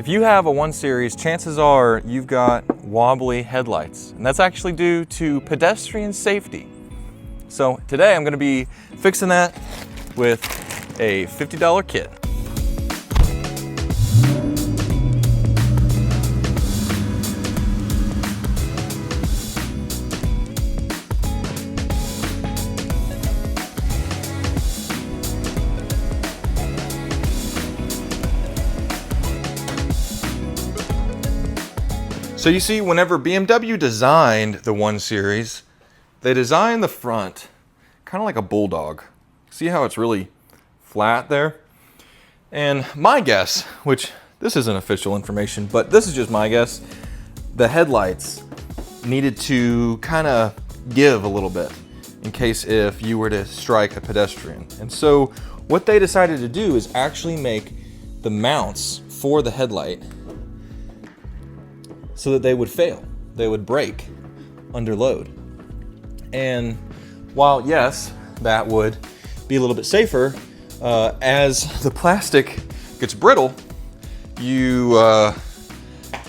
If you have a 1 Series, chances are you've got wobbly headlights, and that's actually due to pedestrian safety. So today I'm going to be fixing that with a $50 kit. So you see, whenever BMW designed the 1 Series, they designed the front kind of like a bulldog. See how it's really flat there? And my guess, which this isn't official information, but this is just my guess, the headlights needed to kind of give a little bit in case if you were to strike a pedestrian. And so what they decided to do is actually make the mounts for the headlight so that they would fail, they would break under load. And while yes, that would be a little bit safer, as the plastic gets brittle, you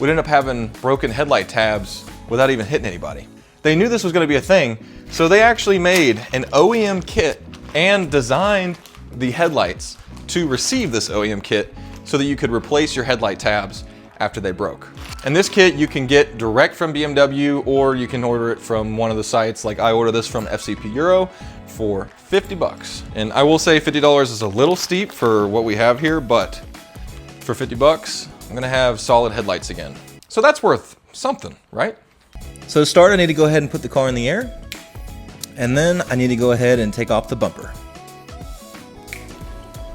would end up having broken headlight tabs without even hitting anybody. They knew this was going to be a thing, so they actually made an OEM kit and designed the headlights to receive this OEM kit so that you could replace your headlight tabs after they broke. And this kit you can get direct from BMW, or you can order it from one of the sites. Like I order this from FCP Euro for 50 bucks. And I will say $50 is a little steep for what we have here, but for 50 bucks, I'm gonna have solid headlights again. So that's worth something, right? So to start, I need to go ahead and put the car in the air. And then I need to go ahead and take off the bumper.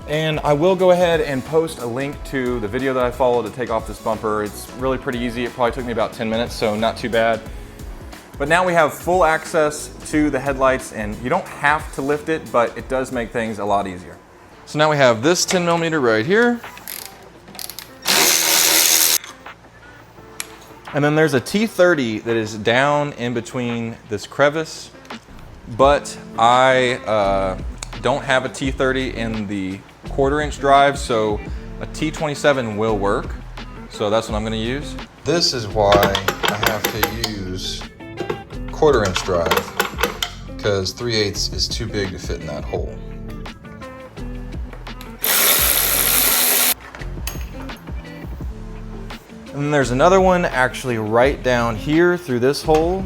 And I will go ahead and post a link to the video that I followed to take off this bumper. It's really pretty easy. It probably took me about 10 minutes, so not too bad. But now we have full access to the headlights, and you don't have to lift it, but it does make things a lot easier. So now we have this 10mm right here. And then there's a T30 that is down in between this crevice, but I don't have a T30 in the 1/4" drive, so a T27 will work. So that's what I'm gonna use. This is why I have to use 1/4" drive, because 3/8 is too big to fit in that hole. And then there's another one actually right down here through this hole.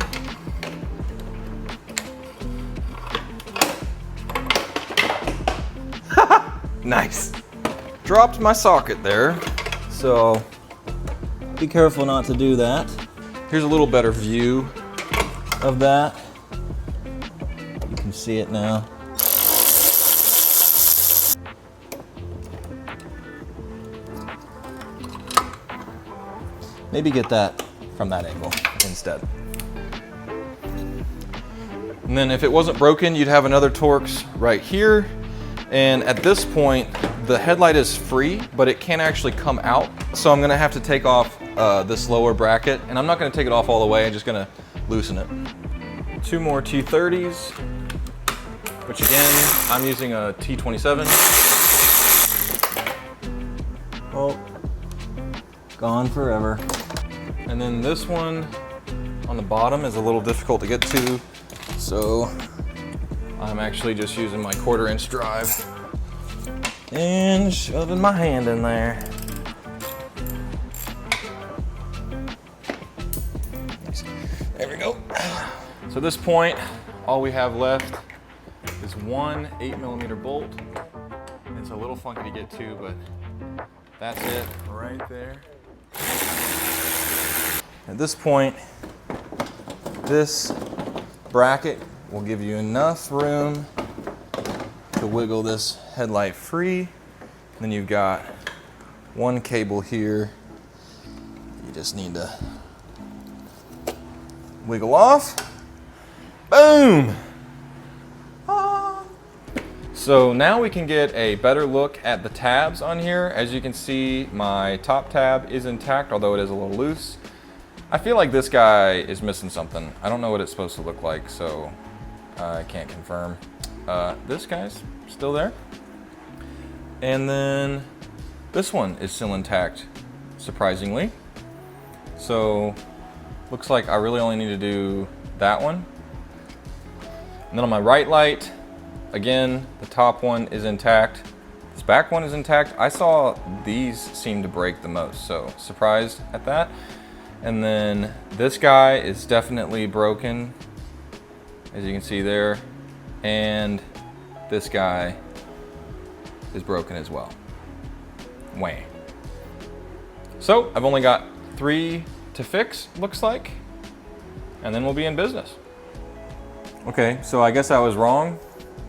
Nice. Dropped my socket there, so be careful not to do that. Here's a little better view of that. You can see it now. Maybe get that from that angle instead. And then if it wasn't broken, you'd have another Torx right here. And at this point, the headlight is free, but it can't actually come out. So I'm gonna have to take off this lower bracket, and I'm not gonna take it off all the way, I'm just gonna loosen it. 2 more T30s, which again, I'm using a T27. Oh, gone forever. And then this one on the bottom is a little difficult to get to, so I'm actually just using my 1/4" drive and shoving my hand in there. There we go. So at this point, all we have left is one 8mm bolt. It's a little funky to get to, but that's it right there. At this point, this bracket will give you enough room to wiggle this headlight free. And then you've got one cable here. You just need to wiggle off. Boom! Ah. So now we can get a better look at the tabs on here. As you can see, my top tab is intact, although it is a little loose. I feel like this guy is missing something. I don't know what it's supposed to look like, so I can't confirm. This guy's still there. And then this one is still intact. surprisingly. So looks like I really only need to do that one. And then on my right light, again, the top one is intact. This back one is intact. I saw these seem to break the most, so surprised at that. And then this guy is definitely broken, as you can see there. And this guy is broken as well. Wah. So I've only got 3 to fix, looks like, and then we'll be in business. Okay, so I guess I was wrong.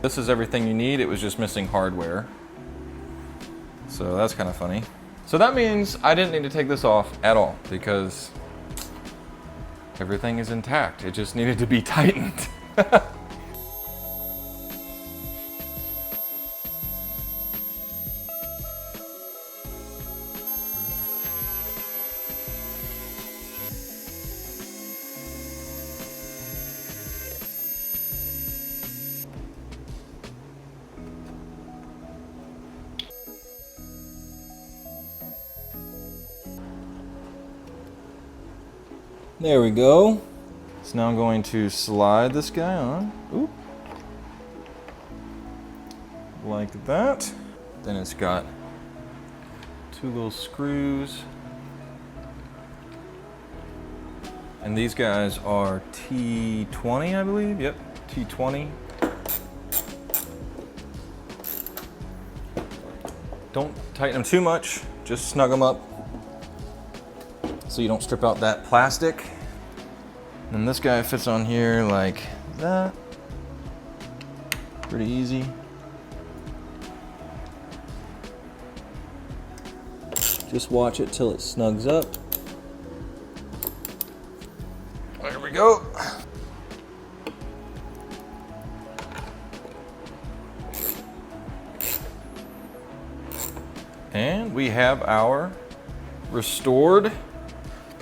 This is everything you need. It was just missing hardware. So that's kind of funny. So that means I didn't need to take this off at all because everything is intact. It just needed to be tightened. There we go. So now I'm going to slide this guy on. Oop. Like that. Then it's got 2 little screws. And these guys are T20, I believe. Yep, T20. Don't tighten them too much, just snug them up so you don't strip out that plastic. And this guy fits on here like that. Pretty easy. Just watch it till it snugs up. There we go. And we have our restored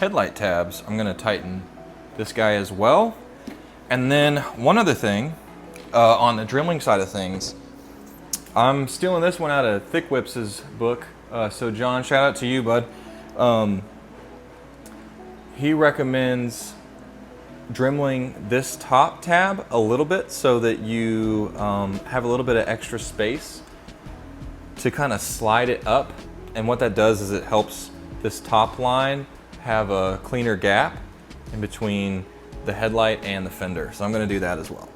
headlight tabs. I'm gonna tighten this guy as well. And then one other thing, on the drilling side of things, I'm stealing this one out of Thick Whips' book. So John, shout out to you, bud. He recommends dremeling this top tab a little bit so that you have a little bit of extra space to kind of slide it up. And what that does is it helps this top line have a cleaner gap in between the headlight and the fender. So I'm gonna do that as well.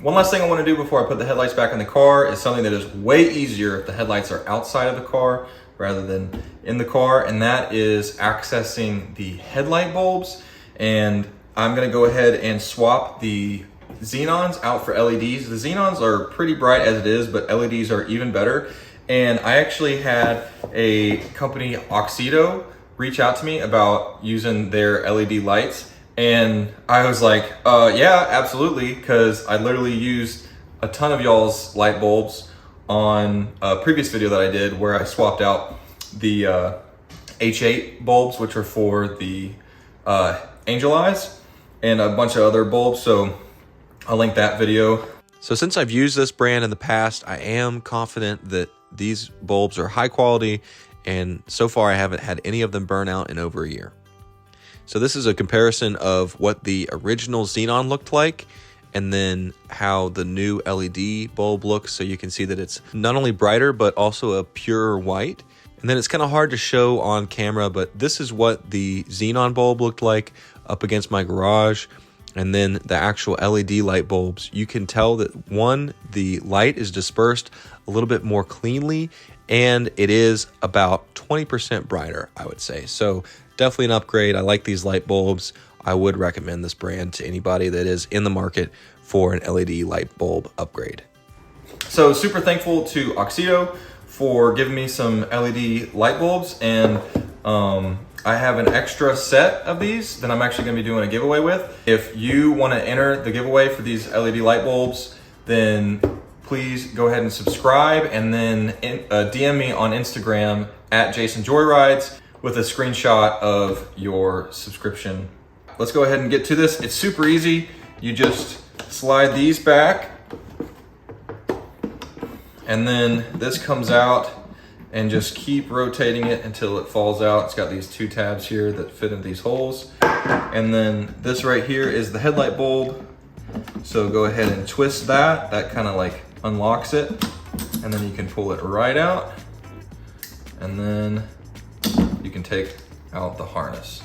One last thing I wanna do before I put the headlights back in the car is something that is way easier if the headlights are outside of the car rather than in the car, and that is accessing the headlight bulbs. And I'm gonna go ahead and swap the xenons out for LEDs. The xenons are pretty bright as it is, but LEDs are even better. And I actually had a company, Auxito, reach out to me about using their LED lights. And I was like, yeah, absolutely. Cause I literally used a ton of y'all's light bulbs on a previous video that I did where I swapped out the H8 bulbs, which are for the angel eyes, and a bunch of other bulbs. So I'll link that video. So since I've used this brand in the past, I am confident that these bulbs are high quality, and so far I haven't had any of them burn out in over a year. So this is a comparison of what the original xenon looked like and then how the new LED bulb looks, so you can see that it's not only brighter but also a purer white. And then it's kind of hard to show on camera, but this is what the xenon bulb looked like up against my garage. And then the actual LED light bulbs, you can tell that one, the light is dispersed a little bit more cleanly, and it is about 20% brighter, I would say. So definitely an upgrade. I like these light bulbs. I would recommend this brand to anybody that is in the market for an LED light bulb upgrade. So super thankful to Auxito for giving me some LED light bulbs, and I have an extra set of these that I'm actually gonna be doing a giveaway with. If you wanna enter the giveaway for these LED light bulbs, then please go ahead and subscribe, and then DM me on Instagram at Jason Joyrides with a screenshot of your subscription. Let's go ahead and get to this. It's super easy. You just slide these back, and then this comes out, and just keep rotating it until it falls out. It's got these 2 tabs here that fit in these holes. And then this right here is the headlight bulb. So go ahead and twist that. That kind of like unlocks it. And then you can pull it right out. And then you can take out the harness.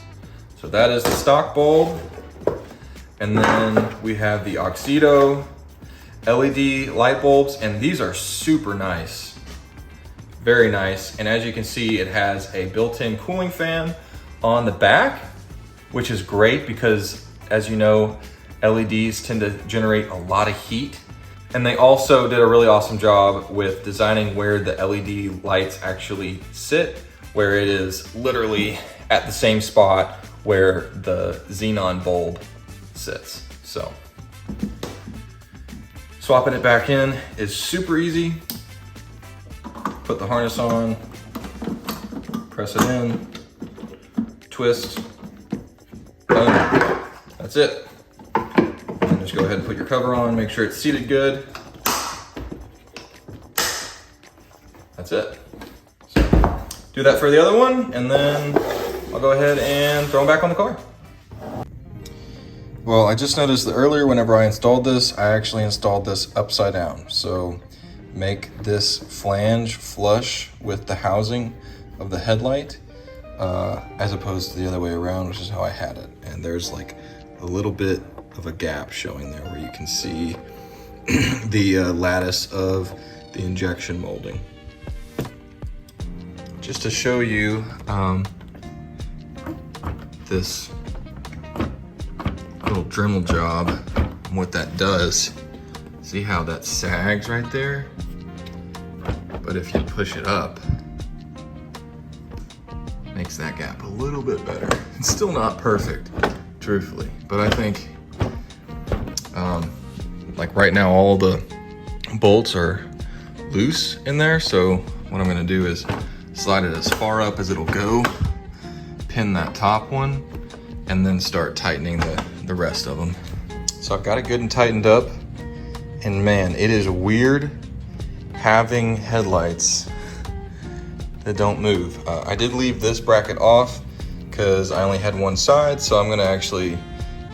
So that is the stock bulb. And then we have the Auxito LED light bulbs, and these are super nice. Very nice. And as you can see, it has a built-in cooling fan on the back, which is great because, as you know, LEDs tend to generate a lot of heat. And they also did a really awesome job with designing where the LED lights actually sit, where it is literally at the same spot where the xenon bulb sits. So swapping it back in is super easy. Put the harness on, press it in, twist, boom, that's it. And just go ahead and put your cover on, make sure it's seated good. That's it. So do that for the other one, and then I'll go ahead and throw them back on the car. Well, I just noticed that earlier whenever I installed this, I actually installed this upside down. So make this flange flush with the housing of the headlight, as opposed to the other way around, which is how I had it. And there's like a little bit of a gap showing there where you can see the lattice of the injection molding. Just to show you this little Dremel job and what that does. See how that sags right there? But if you push it up, makes that gap a little bit better. It's still not perfect, truthfully, but I think like right now all the bolts are loose in there, so what I'm gonna do is slide it as far up as it'll go, pin that top one, and then start tightening the rest of them. So I've got it good and tightened up, and man, it is weird having headlights that don't move. I did leave this bracket off because I only had one side, so I'm gonna actually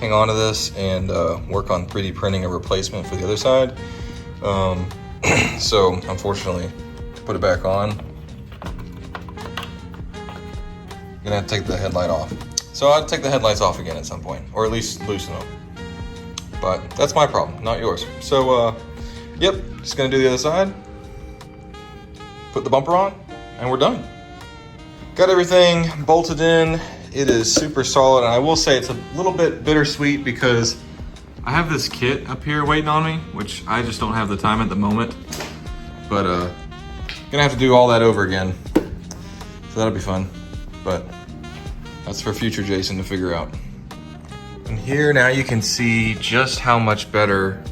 hang on to this and work on 3D printing a replacement for the other side. So unfortunately, to put it back on, I'm gonna have to take the headlight off. So I'll take the headlights off again at some point, or at least loosen them. But that's my problem, not yours. So, yep, just gonna do the other side, put the bumper on, and we're done. Got everything bolted in. It is super solid, and I will say it's a little bit bittersweet because I have this kit up here waiting on me, which I just don't have the time at the moment. But gonna have to do all that over again. So that'll be fun. But that's for future Jason to figure out. And here now you can see just how much better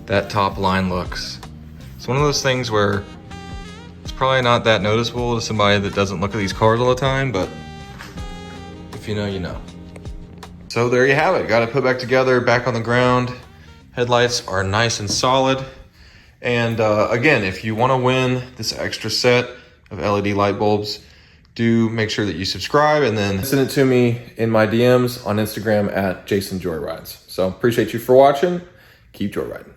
that top line looks. It's one of those things where it's probably not that noticeable to somebody that doesn't look at these cars all the time, but if you know, you know. So there you have it. Got it put back together, back on the ground. Headlights are nice and solid. And again, if you want to win this extra set of LED light bulbs, do make sure that you subscribe and then send it to me in my DMs on Instagram at JasonJoyRides. So appreciate you for watching. Keep joyriding.